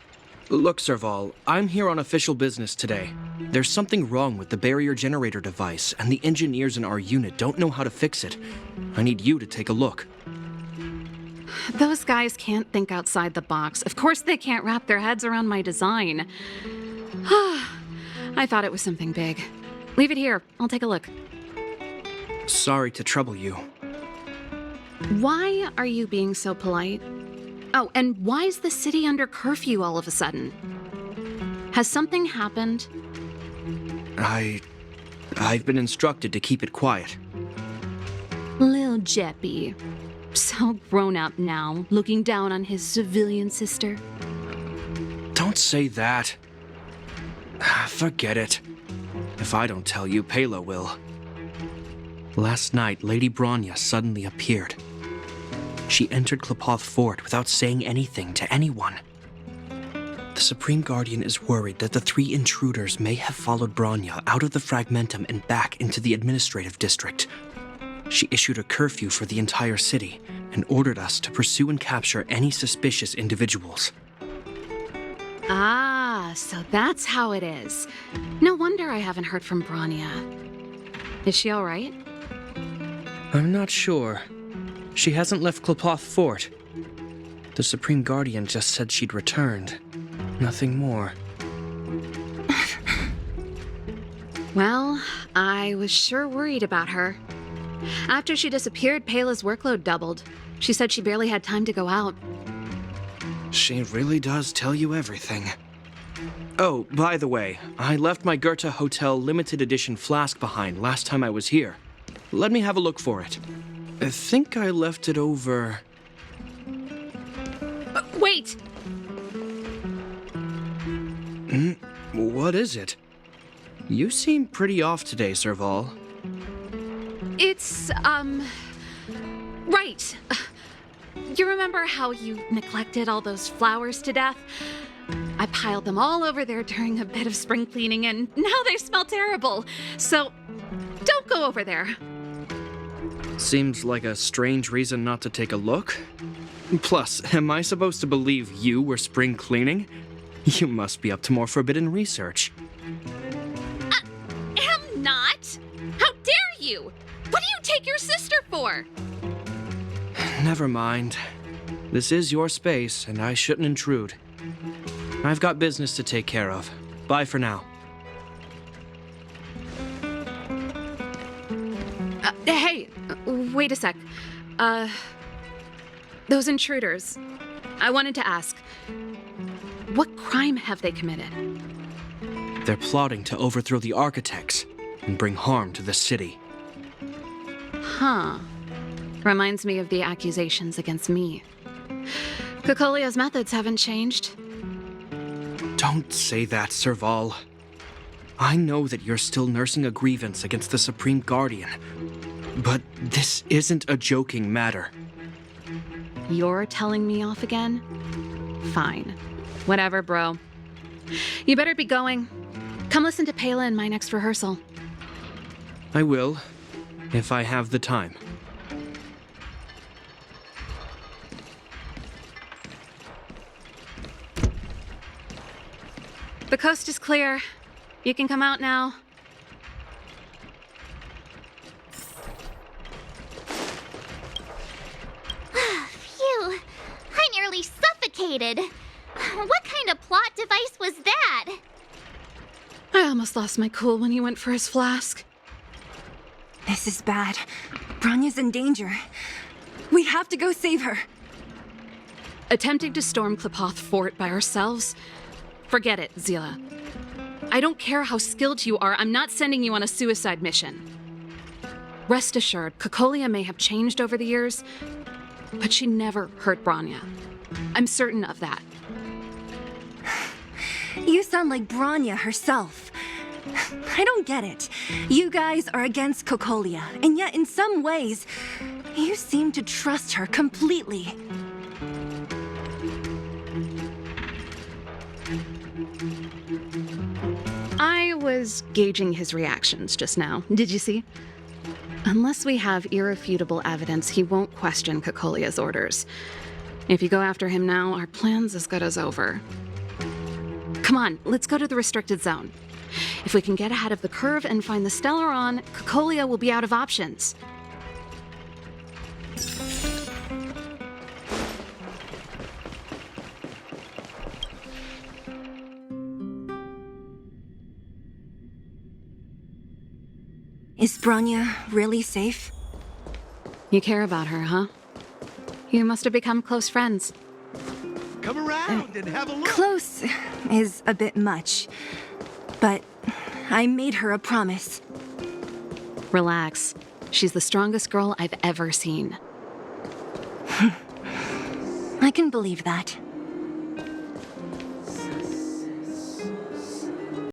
Look, Serval, I'm here on official business today. There's something wrong with the barrier generator device, and the engineers in our unit don't know how to fix it. I need you to take a look. Those guys can't think outside the box. Of course they can't wrap their heads around my design. I thought it was something big. Leave it here. I'll take a look. Sorry to trouble you. Why are you being so polite? Oh, and why is the city under curfew all of a sudden? Has something happened? I've been instructed to keep it quiet. Lil Jeppy. So grown up now, looking down on his civilian sister. Don't say that. Forget it. If I don't tell you, Pela will. Last night, Lady Bronya suddenly appeared. She entered Klepoth Fort without saying anything to anyone. The Supreme Guardian is worried that the 3 intruders may have followed Bronya out of the Fragmentum and back into the administrative district. She issued a curfew for the entire city and ordered us to pursue and capture any suspicious individuals. Ah, so that's how it is. No wonder I haven't heard from Bronya. Is she all right? I'm not sure. She hasn't left Klepoth Fort. The Supreme Guardian just said she'd returned. Nothing more. Well, I was sure worried about her. After she disappeared, Pela's workload doubled. She said she barely had time to go out. She really does tell you everything. Oh, by the way, I left my Goethe Hotel limited edition flask behind last time I was here. Let me have a look for it. I think I left it over... Wait! What is it? You seem pretty off today, Serval. It's, right. You remember how you neglected all those flowers to death? I piled them all over there during a bit of spring cleaning, and now they smell terrible. So, don't go over there. Seems like a strange reason not to take a look. Plus, am I supposed to believe you were spring cleaning? You must be up to more forbidden research. Am not! How dare you! What do you take your sister for? Never mind. This is your space, and I shouldn't intrude. I've got business to take care of. Bye for now. Hey, wait a sec. Those intruders. I wanted to ask, what crime have they committed? They're plotting to overthrow the architects and bring harm to the city. Huh. Reminds me of the accusations against me. Cocolia's methods haven't changed. Don't say that, Serval. I know that you're still nursing a grievance against the Supreme Guardian, but this isn't a joking matter. You're telling me off again? Fine. Whatever, bro. You better be going. Come listen to Pela in my next rehearsal. I will, if I have the time. The coast is clear. You can come out now. Phew. I nearly suffocated. What kind of plot device was that? I almost lost my cool when he went for his flask. This is bad. Bronya's in danger. We have to go save her. Attempting to storm Klipoth Fort by ourselves? Forget it, Zila. I don't care how skilled you are, I'm not sending you on a suicide mission. Rest assured, Cocolia may have changed over the years, but she never hurt Bronya. I'm certain of that. You sound like Bronya herself. I don't get it. You guys are against Cocolia, and yet in some ways, you seem to trust her completely. I was gauging his reactions just now. Did you see? Unless we have irrefutable evidence, he won't question Cocolia's orders. If you go after him now, our plan's as good as over. Come on, let's go to the restricted zone. If we can get ahead of the curve and find the Stellaron, Cocolia will be out of options. Is Bronya really safe? You care about her, huh? You must have become close friends. Come around and have a look. Close is a bit much, but I made her a promise. Relax. She's the strongest girl I've ever seen. I can believe that.